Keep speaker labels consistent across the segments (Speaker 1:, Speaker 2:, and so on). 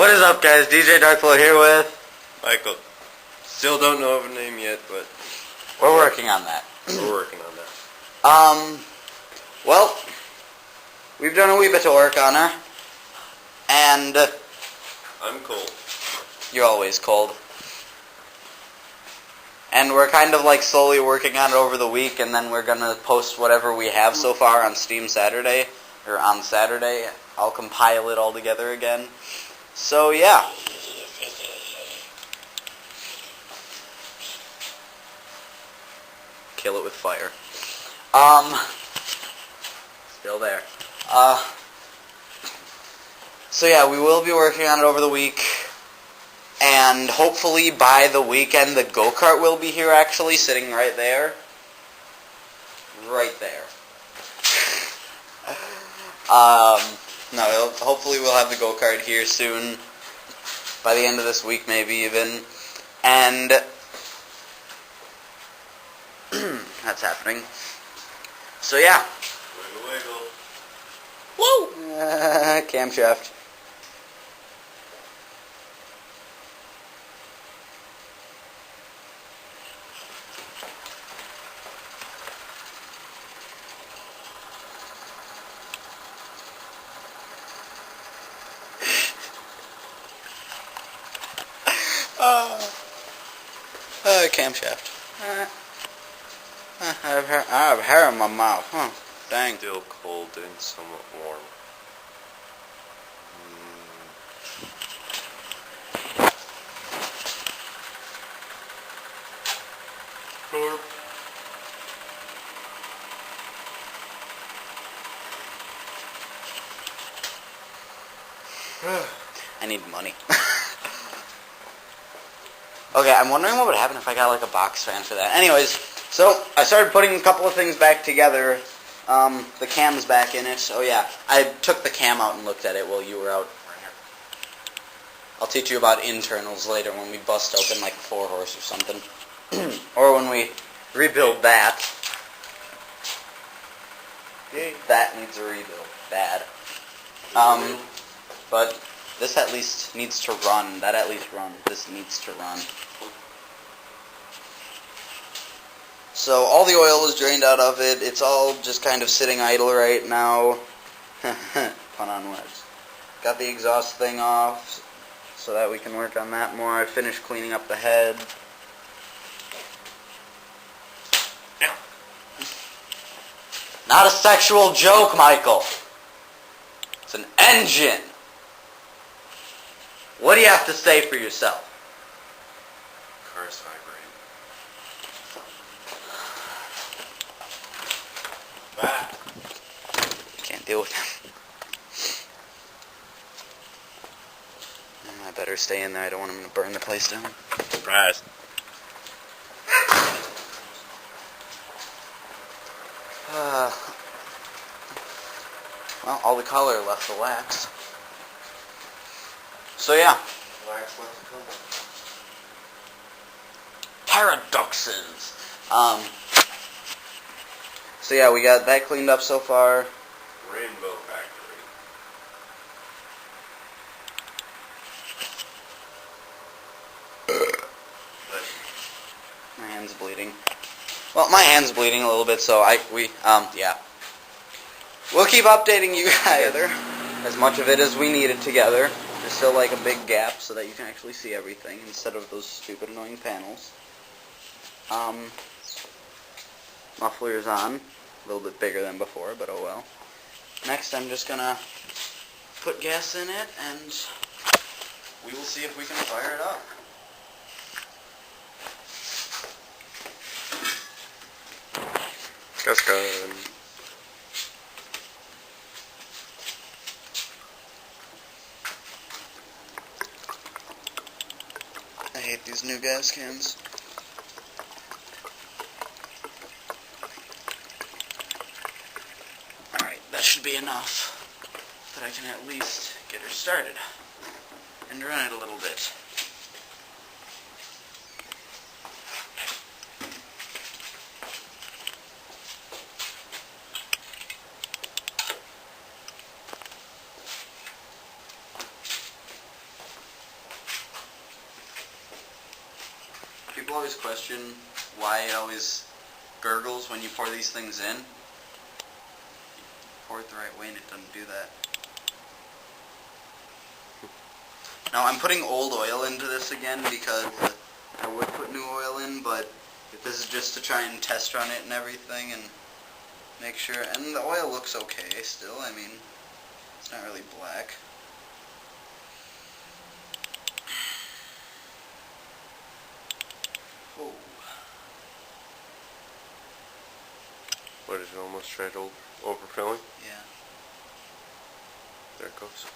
Speaker 1: What is up, guys? DJ Darklo here with
Speaker 2: Michael. Still don't know of a name yet, but
Speaker 1: we're working on that.
Speaker 2: We're working on that.
Speaker 1: Well, we've done a wee bit of work on her, and
Speaker 2: I'm cold.
Speaker 1: you're always cold. And we're kind of like slowly working on it over the week, and then we're gonna post whatever we have so far on Steam Saturday, or on Saturday. I'll compile it all together again. So yeah. Kill it with fire. Still there. So yeah, we will be working on it over the week. And hopefully by the weekend, the Go-Kart will be here actually, sitting right there. Right there. No, hopefully we'll have the Go-Kart here soon. By the end of this week, maybe even. And that's happening. So yeah.
Speaker 2: Wiggle, wiggle.
Speaker 1: Woo! Camshaft. Camshaft. I have hair in my mouth. Huh. Dang.
Speaker 2: Still cold and somewhat warm.
Speaker 1: I need money. Okay, I'm wondering what would happen if I got like a box fan for that. Anyways, so I started putting a couple of things back together. The cam's back in it. Oh yeah, I took the cam out and looked at it while you were out. I'll teach you about internals later when we bust open like a 4-horse or something. Or when we rebuild that. That needs a rebuild. Bad. But this at least needs to run. That at least runs. This needs to run. So all the oil is drained out of it. It's all just kind of sitting idle right now. Pun on words. Got the exhaust thing off so that we can work on that more. I finished cleaning up the head. Not a sexual joke, Michael. It's an engine. What do you have to say for yourself?
Speaker 2: Cars vibrate.
Speaker 1: Can't deal with them. I better stay in there. I don't want him to burn the place down.
Speaker 2: Surprise.
Speaker 1: Well, all the color left the wax. So yeah.
Speaker 2: Wax left the color.
Speaker 1: Paradoxes. So yeah, we got that cleaned up so far.
Speaker 2: Rainbow Factory.
Speaker 1: My hand's bleeding. Well, my hand's bleeding a little bit, so yeah. We'll keep updating you guys as much of it as we need it together. There's still like a big gap so that you can actually see everything instead of those stupid annoying panels. Muffler's on. A little bit bigger than before, but oh well. Next, I'm just gonna put gas in it, and we will see if we can fire it up.
Speaker 2: Gas gun.
Speaker 1: I hate these new gas cans. Alright, that should be enough that I can at least get her started and run it a little bit. People always question why it always gurgles when you pour these things in. You pour it the right way and it doesn't do that. Now I'm putting old oil into this again because I would put new oil in, but this is just to try and test run it and everything and make sure. And the oil looks okay still. I mean, it's not really black. Oh.
Speaker 2: What, did it almost try to overfilling?
Speaker 1: Yeah.
Speaker 2: There it goes.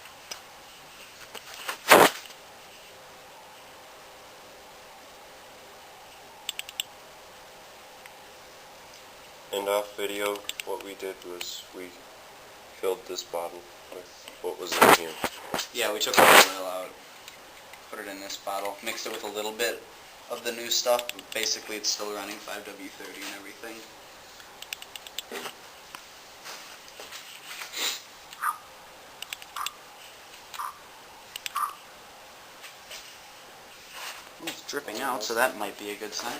Speaker 2: And off video, what we did was we filled this bottle with what was in here.
Speaker 1: Yeah, we took all the oil out, put it in this bottle, mixed it with a little bit of the new stuff, but basically it's still running 5W30 and everything. Ooh, it's dripping out, so that might be a good sign.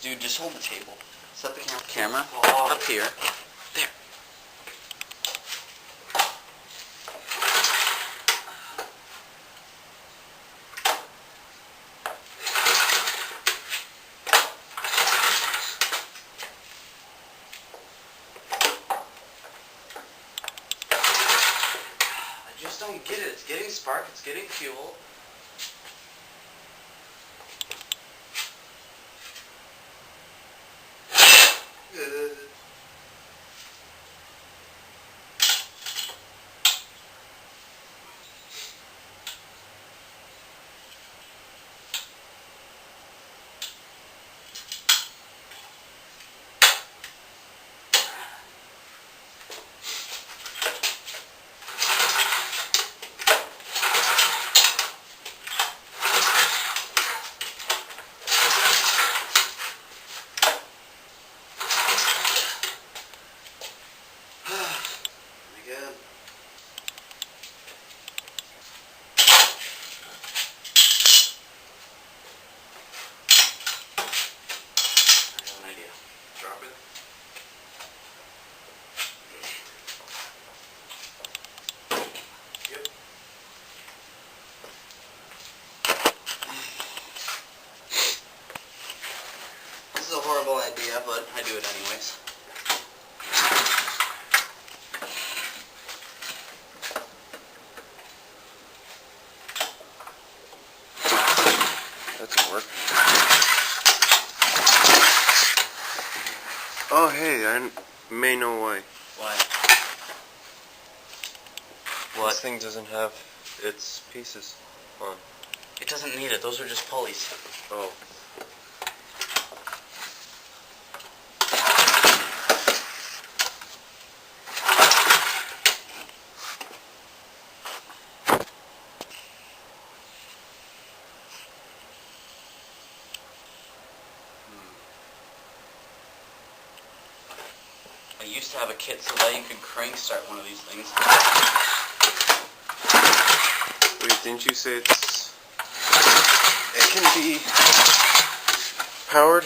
Speaker 1: Dude, just hold the table. Set the camera up here. There. I just don't get it. It's getting spark, it's getting fuel. This is a horrible idea, but I do it anyways.
Speaker 2: That didn't work. Oh, hey, I may know why.
Speaker 1: Why?
Speaker 2: This thing doesn't have its pieces on.
Speaker 1: It doesn't need it. Those are just pulleys.
Speaker 2: Oh.
Speaker 1: I used to have a kit so that you could crank start one of these things.
Speaker 2: Wait, didn't you say it can be powered?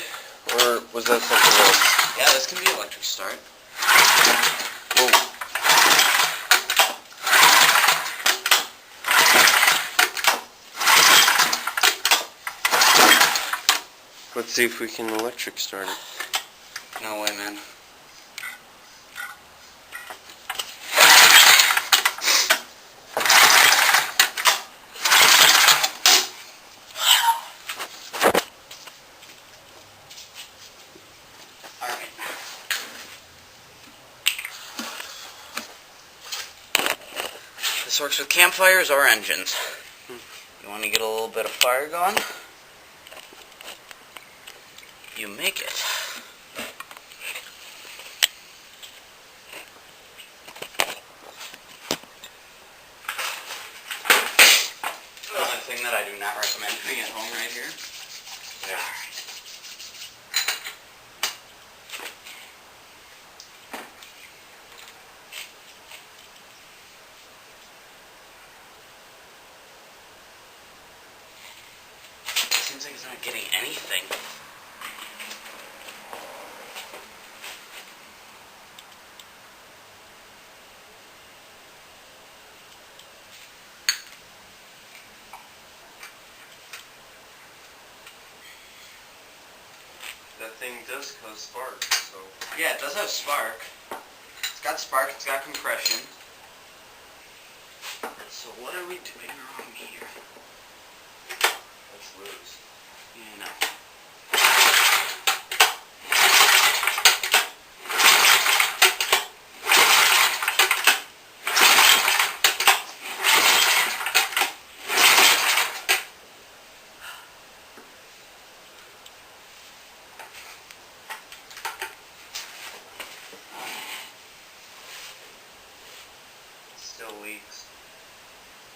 Speaker 2: Or was that something else?
Speaker 1: Yeah, this can be electric start.
Speaker 2: Whoa. Let's see if we can electric start it.
Speaker 1: No way, man. Alright. This works with campfires or engines. You want to get a little bit of fire going? You make it. Another thing that I do not recommend doing at home right here. Yeah. seems like it's not getting anything.
Speaker 2: That thing does cause sparks, so...
Speaker 1: Yeah, it does have spark. It's got spark, it's got compression. So what are we doing wrong here?
Speaker 2: That's loose.
Speaker 1: Yeah, no.
Speaker 2: Still leaks.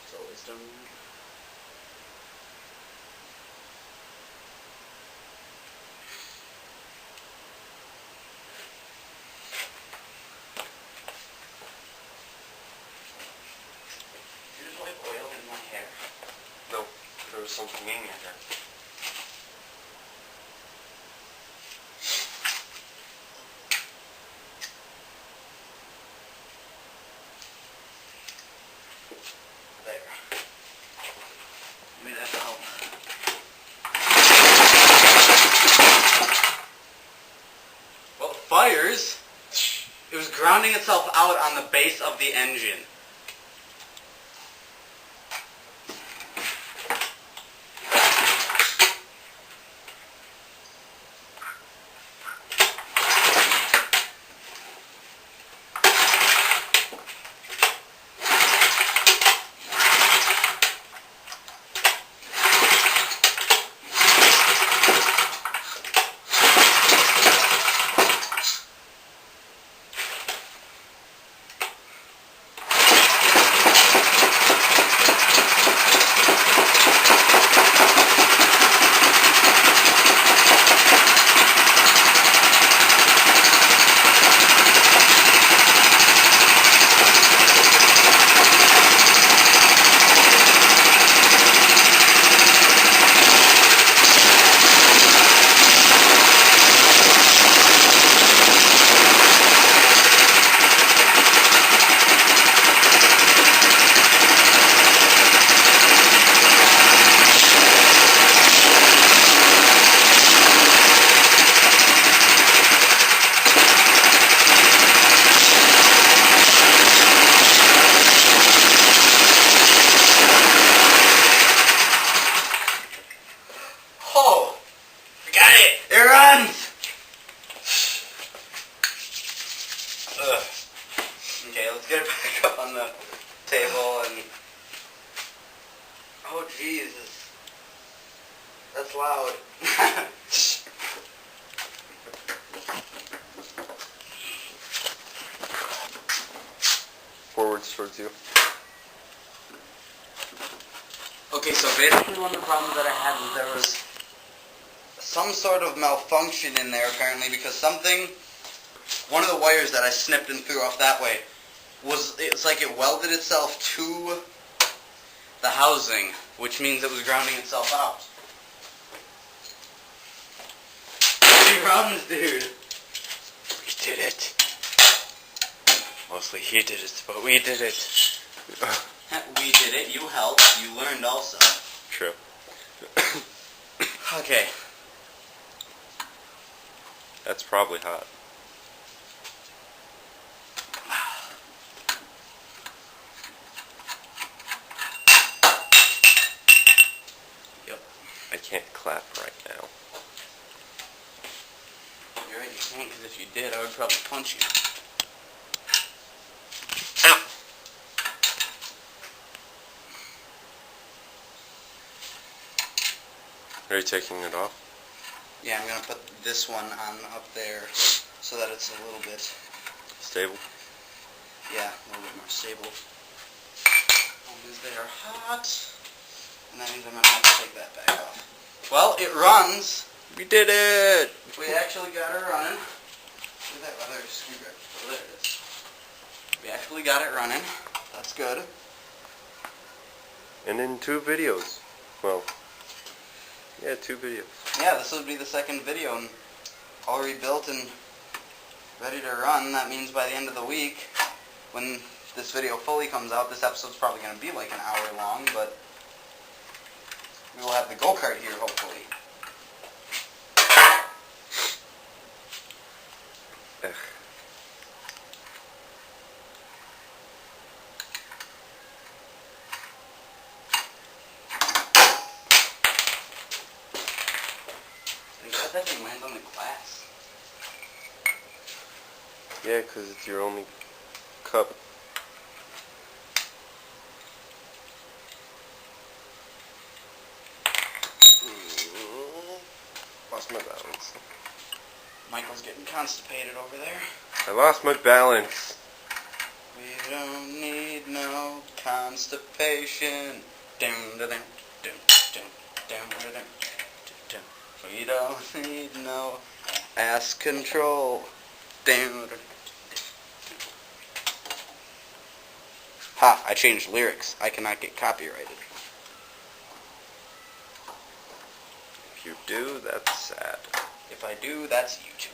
Speaker 1: It's always done that. Did you just wipe oil in my hair?
Speaker 2: No, there was something in your hair.
Speaker 1: There. Maybe that'll help. Well, fires. It was grounding itself out on the base of the engine. Get it back up on the table and... Oh, Jesus. That's loud.
Speaker 2: Forwards towards you.
Speaker 1: Okay, so basically one of the problems that I had was there was some sort of malfunction in there apparently because one of the wires that I snipped and threw off that way it's like it welded itself to the housing, which means it was grounding itself out. Big runs, dude.
Speaker 2: We did it. Mostly he did it, but we did it.
Speaker 1: We did it, you helped, you learned also.
Speaker 2: True.
Speaker 1: Okay.
Speaker 2: That's probably hot.
Speaker 1: Yep.
Speaker 2: I can't clap right now.
Speaker 1: You're right, you can't, because if you did, I would probably punch you.
Speaker 2: Ow! Are you taking it off?
Speaker 1: Yeah, I'm going to put this one on up there so that it's a little bit...
Speaker 2: Stable?
Speaker 1: Yeah, a little bit more stable. As they are hot. And that means I'm going to have to take that back off. Well, it runs.
Speaker 2: We did it!
Speaker 1: We actually got it running. Look at that other screwdriver. Oh, there it is. We actually got it running. That's good.
Speaker 2: And in 2 videos. Well, Yeah, 2 videos.
Speaker 1: Yeah, this would be the second video, and all rebuilt and ready to run. That means by the end of the week, when this video fully comes out, this episode's probably going to be like an hour long, but we will have the go-kart here, hopefully.
Speaker 2: Ugh.
Speaker 1: Thank God that thing lands on the glass.
Speaker 2: Yeah, because it's your only cup. Lost my balance.
Speaker 1: Michael's getting constipated over there.
Speaker 2: I lost my balance.
Speaker 1: We don't need no constipation. Dum, da, dum, dum, dum, dum, da, dum, dum. We don't need no ass control. Dum, da, dum. Ha, I changed lyrics. I cannot get copyrighted.
Speaker 2: If you do, that's sad.
Speaker 1: If I do, that's YouTube.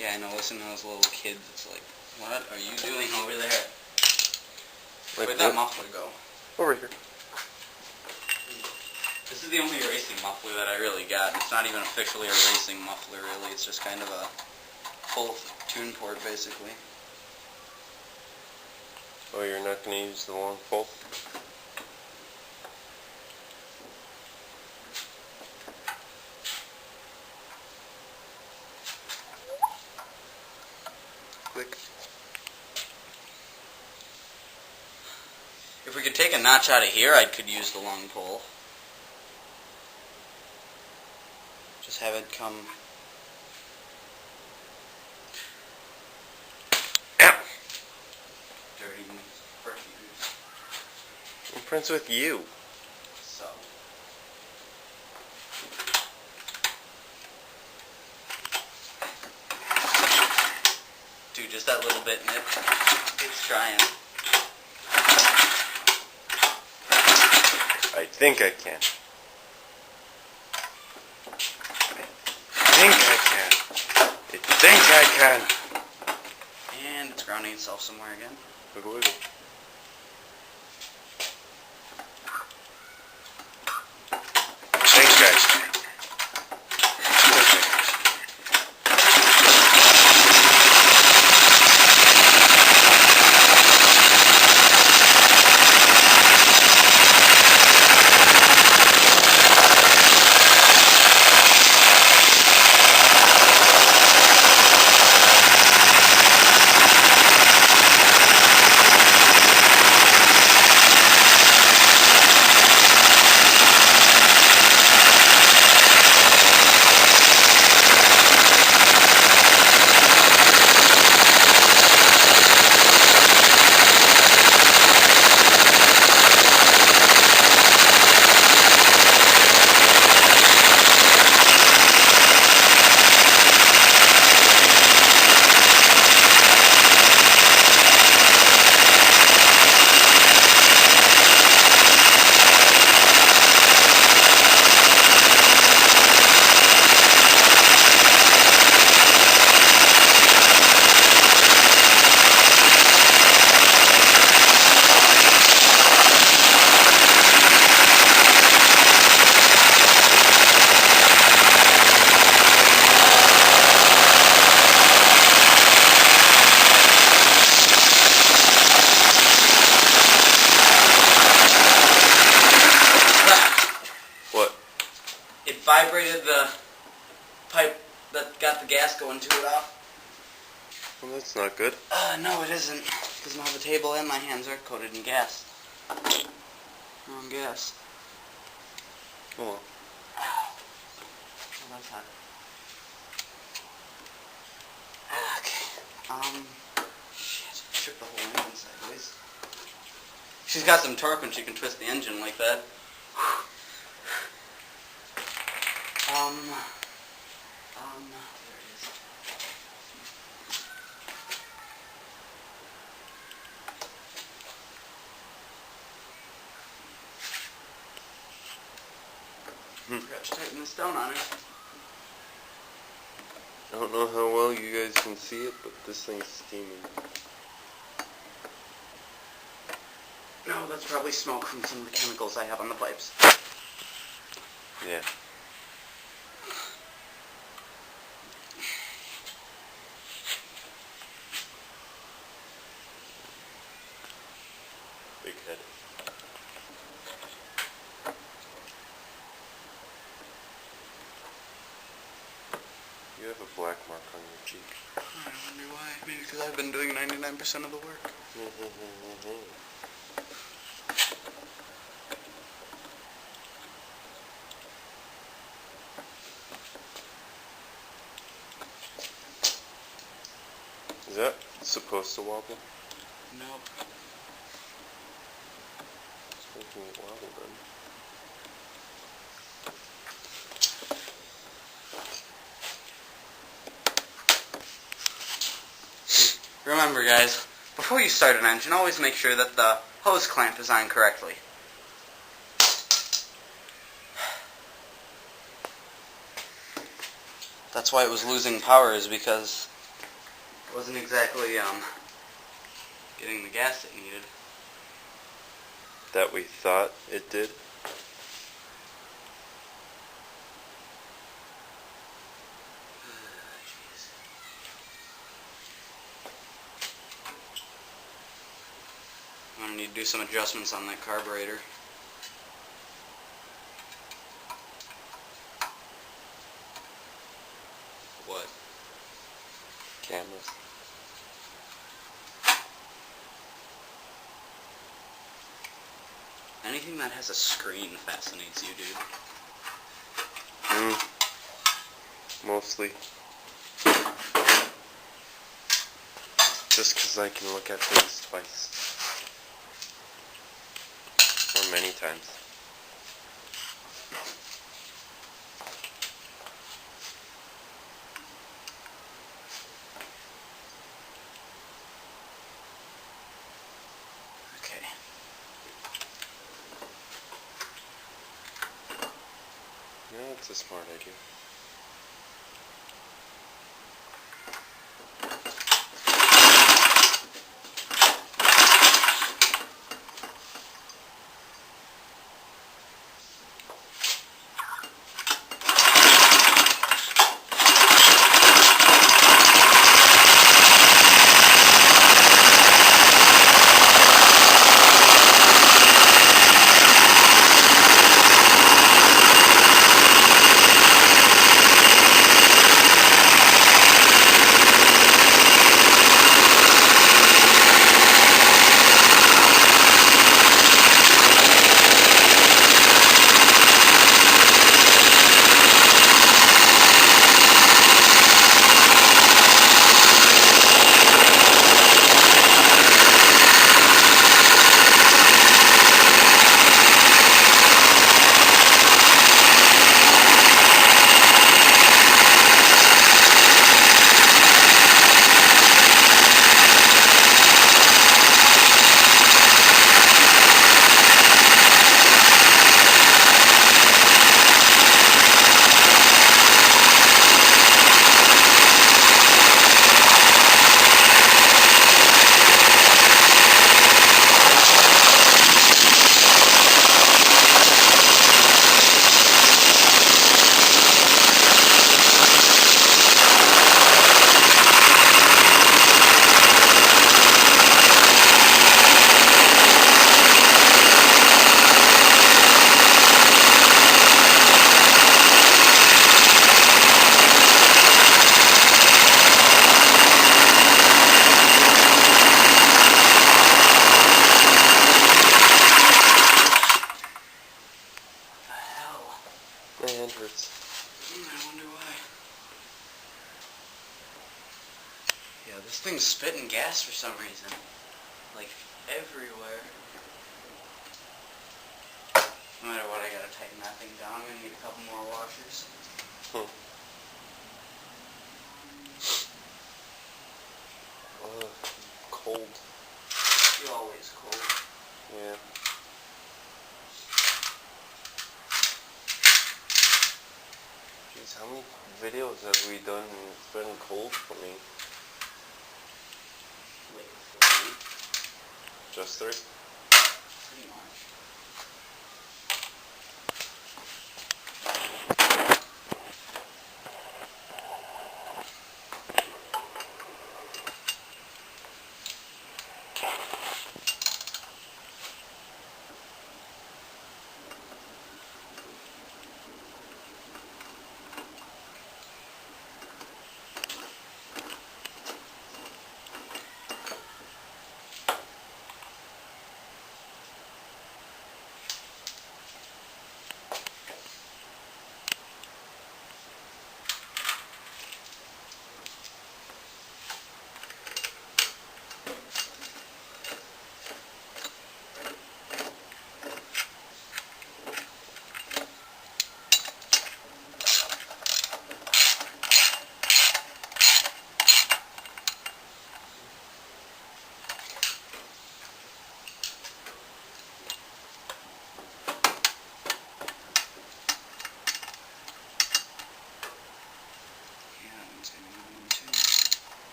Speaker 1: Yeah, I know, listen to those little kids, it's like, what are you doing over there? Where'd that muffler go?
Speaker 2: Over here.
Speaker 1: This is the only racing muffler that I really got. It's not even officially a racing muffler, really. It's just kind of a full tune port, basically.
Speaker 2: Oh, you're not going to use the long pole? Click.
Speaker 1: If we could take a notch out of here, I could use the long pole. Just have it come... dirty perfumes.
Speaker 2: I'm friends with you.
Speaker 1: So... Dude, just that little bit, and it's trying.
Speaker 2: I think I can. I think I can.
Speaker 1: And it's grounding itself somewhere again.
Speaker 2: Wiggle, wiggle. I think I can.
Speaker 1: vibrated the pipe that got the gas going to it off.
Speaker 2: Well, that's not good.
Speaker 1: No, it isn't. Because now the table and my hands are coated in gas. Wrong gas.
Speaker 2: Oh well.
Speaker 1: Oh, that's hot. Okay. Shit. Trip the whole engine sideways. She's got some torque when she can twist the engine like that. There it is. Forgot to tighten this down on her.
Speaker 2: I don't know how well you guys can see it, but this thing's steaming.
Speaker 1: No, that's probably smoke from some of the chemicals I have on the pipes.
Speaker 2: Yeah. Big head. You have a black mark on your cheek.
Speaker 1: I wonder why. Maybe because I've been doing 99% of the work.
Speaker 2: Is that supposed to wobble?
Speaker 1: Nope.
Speaker 2: It's making it wobble then.
Speaker 1: Remember, guys, before you start an engine, always make sure that the hose clamp is on correctly. That's why it was losing power, is because it wasn't exactly getting the gas it needed.
Speaker 2: That we thought it did?
Speaker 1: I'm going to need to do some adjustments on that carburetor. What?
Speaker 2: Cameras.
Speaker 1: Anything that has a screen fascinates you, dude.
Speaker 2: Mostly. Just because I can look at things twice. Or many times.
Speaker 1: Okay.
Speaker 2: Yeah, that's a smart idea. My hand hurts.
Speaker 1: I wonder why. Yeah, this thing's spitting gas for some reason. Like, everywhere. No matter what, I gotta tighten that thing down. I'm gonna need a couple more washers.
Speaker 2: Cold.
Speaker 1: You're always cold.
Speaker 2: Yeah. Jeez, how many videos have we done and it's been cold for me?
Speaker 1: Wait, 3?
Speaker 2: Just 3?
Speaker 1: Pretty much.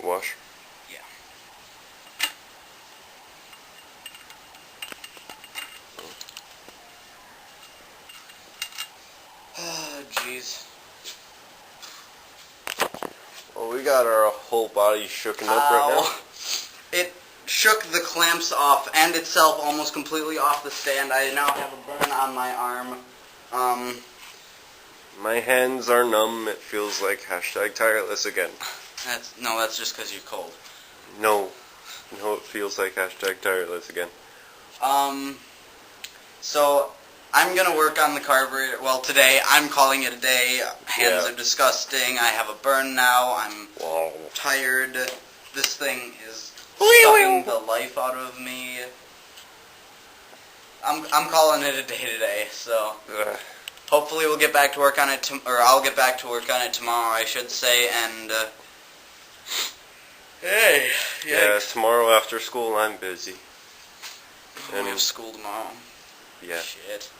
Speaker 2: Wash?
Speaker 1: Yeah. Oh, jeez.
Speaker 2: Well, we got our whole body shooken up right
Speaker 1: It shook the clamps off and itself almost completely off the stand. I now have a burn on my arm.
Speaker 2: now. My hands are numb. It feels like #tireless again.
Speaker 1: That's just because you're cold.
Speaker 2: No, it feels like #tireless again.
Speaker 1: So I'm gonna work on the carburetor. Well, today I'm calling it a day. Hands
Speaker 2: Yeah.
Speaker 1: are disgusting. I have a burn now. I'm
Speaker 2: Wow.
Speaker 1: tired. This thing is sucking the life out of me. I'm calling it a day today. So
Speaker 2: Ugh.
Speaker 1: hopefully we'll get back to work on it, or I'll get back to work on it tomorrow, I should say. And hey,
Speaker 2: Yeah, tomorrow after school I'm busy.
Speaker 1: we have school tomorrow.
Speaker 2: Yeah.
Speaker 1: Shit.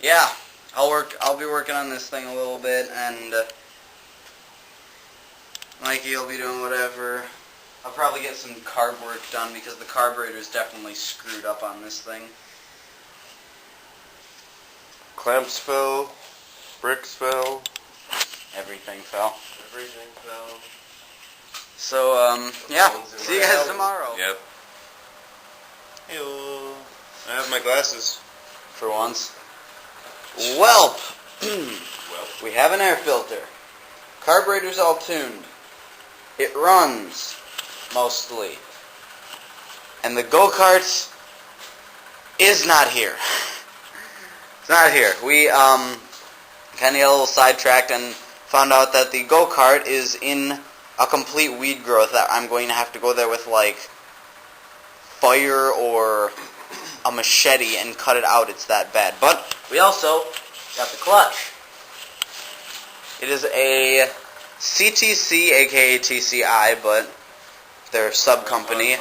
Speaker 1: Yeah, I'll be working on this thing a little bit, and Mikey will be doing whatever. I'll probably get some carb work done because the carburetor is definitely screwed up on this thing.
Speaker 2: Clamps fell, bricks fell,
Speaker 1: Everything fell.
Speaker 2: everything fell.
Speaker 1: So, yeah,
Speaker 2: Phone's in
Speaker 1: see you
Speaker 2: my
Speaker 1: guys
Speaker 2: house.
Speaker 1: tomorrow.
Speaker 2: Yep. Hello. I have my glasses.
Speaker 1: For once. Welp!
Speaker 2: Well.
Speaker 1: We have an air filter. Carburetor's all tuned. It runs, mostly. And the Go-Kart is not here. It's not here. We, kind of got a little sidetracked and found out that the Go-Kart is in a complete weed growth that I'm going to have to go there with, like, fire or a machete and cut it out. It's that bad. But we also got the clutch. It is a CTC, aka TCI, but their sub-company.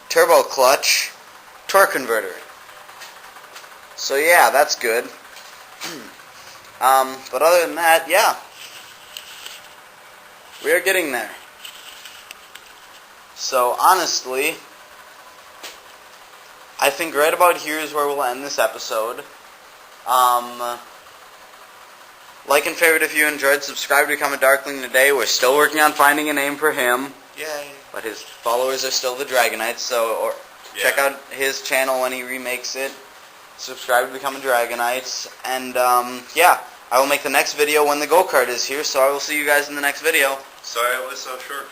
Speaker 1: Turbo clutch, torque converter. So yeah, that's good. But other than that, yeah. We are getting there. So honestly, I think right about here is where we'll end this episode. Like and favorite if you enjoyed. Subscribe to become a Darkling today. We're still working on finding a name for him.
Speaker 2: Yay.
Speaker 1: But his followers are still the Dragonites, so check out his channel when he remakes it. Subscribe to become a Dragonite. And yeah, I will make the next video when the Go-Kart is here, so I will see you guys in the next video.
Speaker 2: Sorry it was so short.